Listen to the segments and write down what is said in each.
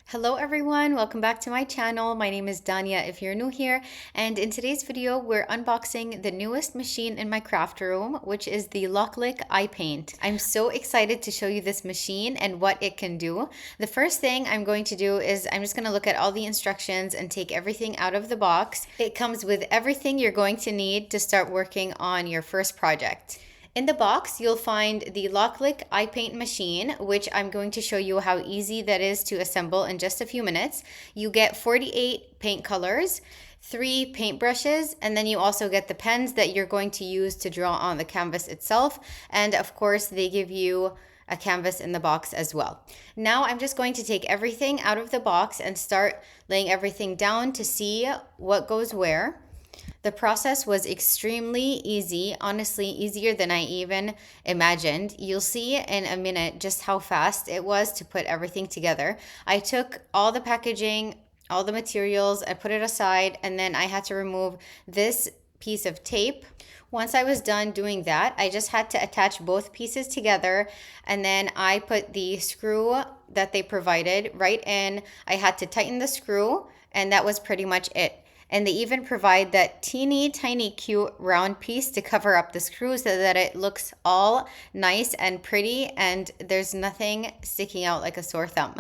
Hello everyone, welcome back to my channel. My name is Danya if you're new here, and in today's video we're unboxing the newest machine in my craft room, which is the LOKLiK iPaint. I'm so excited to show you this machine and what it can do. The first thing I'm going to do is I'm just going to look at all the instructions and take everything out of the box. It comes with everything you're going to need to start working on your first project. In the box, you'll find the LOKLiK iPaint machine, which I'm going to show you how easy that is to assemble in just a few minutes. You get 48 paint colors, 3 paint brushes, and then you also get the pens that you're going to use to draw on the canvas itself. And of course, they give you a canvas in the box as well. Now I'm just going to take everything out of the box and start laying everything down to see what goes where. The process was extremely easy, honestly, easier than I even imagined. You'll see in a minute just how fast it was to put everything together. I took all the packaging, all the materials, I put it aside, and then I had to remove this piece of tape. Once I was done doing that, I just had to attach both pieces together, and then I put the screw that they provided right in. I had to tighten the screw, and that was pretty much it. And they even provide that teeny tiny cute round piece to cover up the screw so that it looks all nice and pretty and there's nothing sticking out like a sore thumb.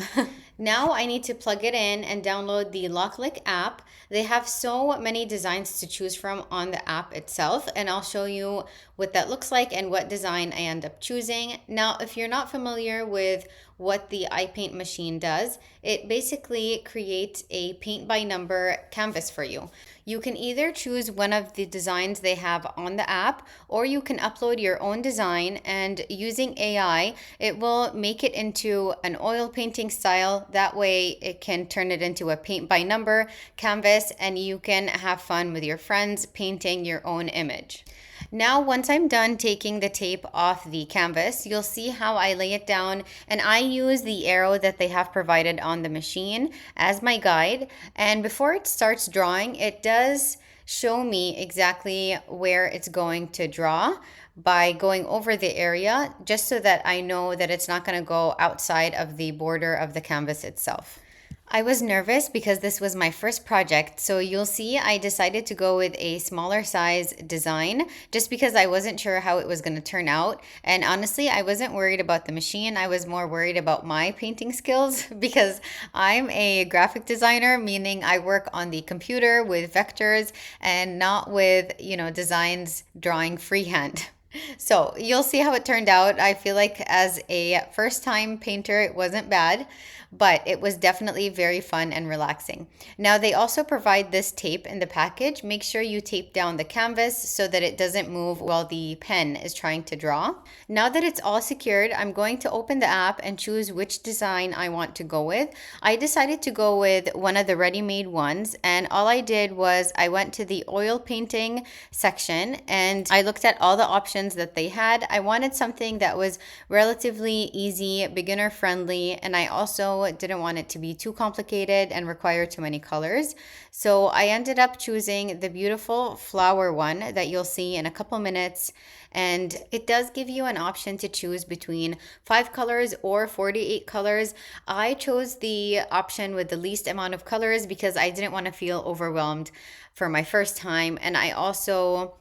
Now I need to plug it in and download the LOKLiK app. They have so many designs to choose from on the app itself, and I'll show you what that looks like and what design I end up choosing. Now, if you're not familiar with what the iPaint machine does, it basically creates a paint by number canvas for you. You can either choose one of the designs they have on the app, or you can upload your own design, and using AI, it will make it into an oil painting style. That way it can turn it into a paint by number canvas and you can have fun with your friends painting your own image. Now, once I'm done taking the tape off the canvas, you'll see how I lay it down, and I use the arrow that they have provided on the machine as my guide. And before it starts drawing, it does show me exactly where it's going to draw by going over the area, just so that I know that it's not going to go outside of the border of the canvas itself. I was nervous because this was my first project, so you'll see I decided to go with a smaller size design just because I wasn't sure how it was going to turn out. And honestly, I wasn't worried about the machine. I was more worried about my painting skills because I'm a graphic designer, meaning I work on the computer with vectors and not with, designs drawing freehand. So you'll see how it turned out. I feel like as a first time painter, it wasn't bad, but it was definitely very fun and relaxing. Now they also provide this tape in the package. Make sure you tape down the canvas so that it doesn't move while the pen is trying to draw. Now that it's all secured, I'm going to open the app and choose which design I want to go with. I decided to go with one of the ready-made ones, and all I did was I went to the oil painting section and I looked at all the options that they had. I wanted something that was relatively easy, beginner friendly, and I also didn't want it to be too complicated and require too many colors. So I ended up choosing the beautiful flower one that you'll see in a couple minutes. And it does give you an option to choose between 5 colors or 48 colors. I chose the option with the least amount of colors because I didn't want to feel overwhelmed for my first time. And I also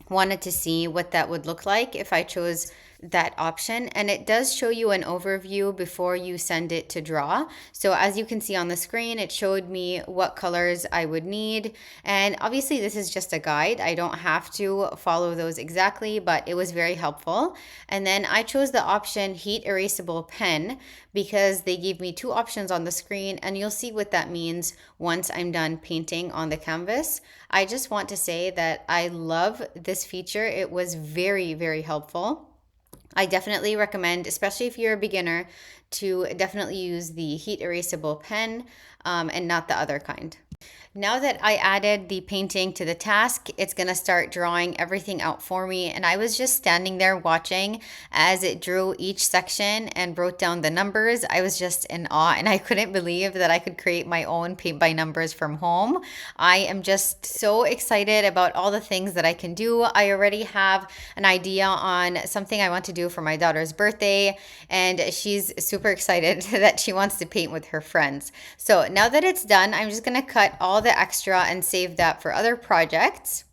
wanted to see what that would look like if I chose that option. And it does show you an overview before you send it to draw. So as you can see on the screen, it showed me what colors I would need. And obviously this is just a guide. I don't have to follow those exactly, but it was very helpful. And then I chose the option heat erasable pen because they gave me 2 options on the screen, and you'll see what that means once I'm done painting on the canvas. I just want to say that I love this feature. It was very, very helpful. I definitely recommend, especially if you're a beginner, to definitely use the heat erasable pen and not the other kind. Now that I added the painting to the task, it's gonna start drawing everything out for me. And I was just standing there watching as it drew each section and wrote down the numbers. I was just in awe and I couldn't believe that I could create my own paint by numbers from home. I am just so excited about all the things that I can do. I already have an idea on something I want to do for my daughter's birthday, and she's super excited that she wants to paint with her friends. So now that it's done, I'm just gonna cut all the extra and save that for other projects.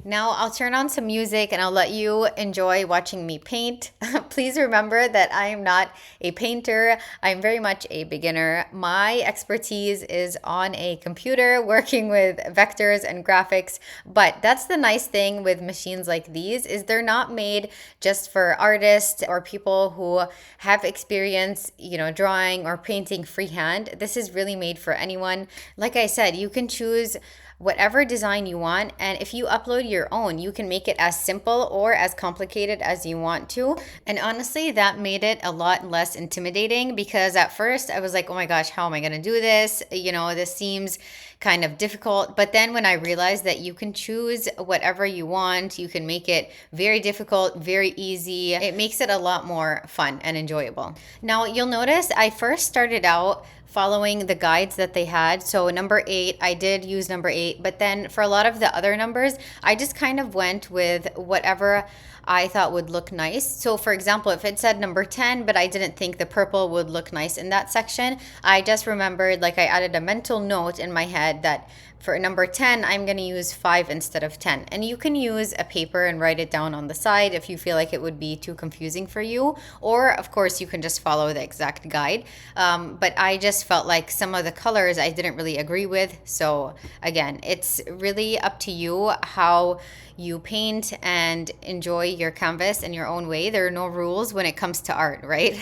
Now I'll turn on some music and I'll let you enjoy watching me paint. Please remember that I am not a painter. I'm very much a beginner. My expertise is on a computer working with vectors and graphics, but that's the nice thing with machines like these is they're not made just for artists or people who have experience, drawing or painting freehand. This is really made for anyone. Like I said, you can choose whatever design you want, and if you upload your own, you can make it as simple or as complicated as you want to. And honestly, that made it a lot less intimidating, because at first I was like, oh my gosh, how am I going to do this? This seems kind of difficult. But then when I realized that you can choose whatever you want, you can make it very difficult, very easy, it makes it a lot more fun and enjoyable. Now you'll notice I first started out following the guides that they had. So number 8, I did use number 8, but then for a lot of the other numbers, I just kind of went with whatever I thought would look nice. So for example, if it said number 10, but I didn't think the purple would look nice in that section, I just remembered, like I added a mental note in my head that for number 10, I'm going to use 5 instead of 10. And you can use a paper and write it down on the side if you feel like it would be too confusing for you. Or, of course, you can just follow the exact guide. But I just felt like some of the colors I didn't really agree with. So, again, it's really up to you how you paint and enjoy your canvas in your own way. There are no rules when it comes to art, right?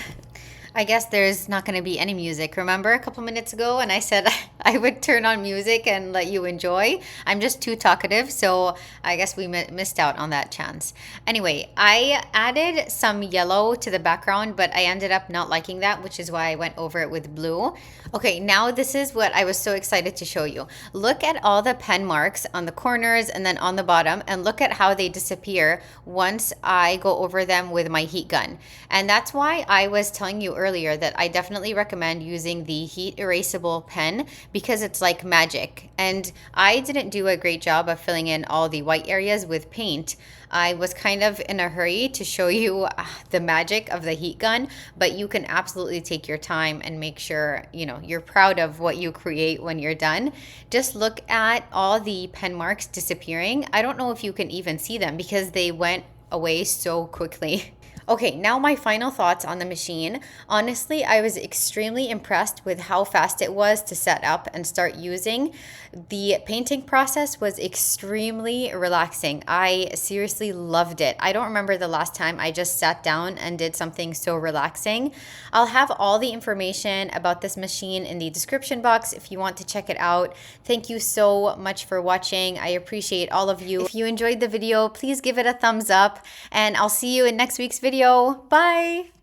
I guess there's not going to be any music. Remember a couple minutes ago and I said I would turn on music and let you enjoy? I'm just too talkative, so I guess we missed out on that chance. Anyway, I added some yellow to the background, but I ended up not liking that, which is why I went over it with blue. Okay, now this is what I was so excited to show you. Look at all the pen marks on the corners and then on the bottom, and look at how they disappear once I go over them with my heat gun. And that's why I was telling you earlier that I definitely recommend using the heat erasable pen, because it's like magic. And I didn't do a great job of filling in all the white areas with paint. I was kind of in a hurry to show you the magic of the heat gun, but you can absolutely take your time and make sure you're proud of what you create when you're done. Just look at all the pen marks disappearing. I don't know if you can even see them because they went away so quickly. Okay, now my final thoughts on the machine. Honestly, I was extremely impressed with how fast it was to set up and start using. The painting process was extremely relaxing. I seriously loved it. I don't remember the last time I just sat down and did something so relaxing. I'll have all the information about this machine in the description box if you want to check it out. Thank you so much for watching. I appreciate all of you. If you enjoyed the video, please give it a thumbs up, and I'll see you in next week's video. Bye!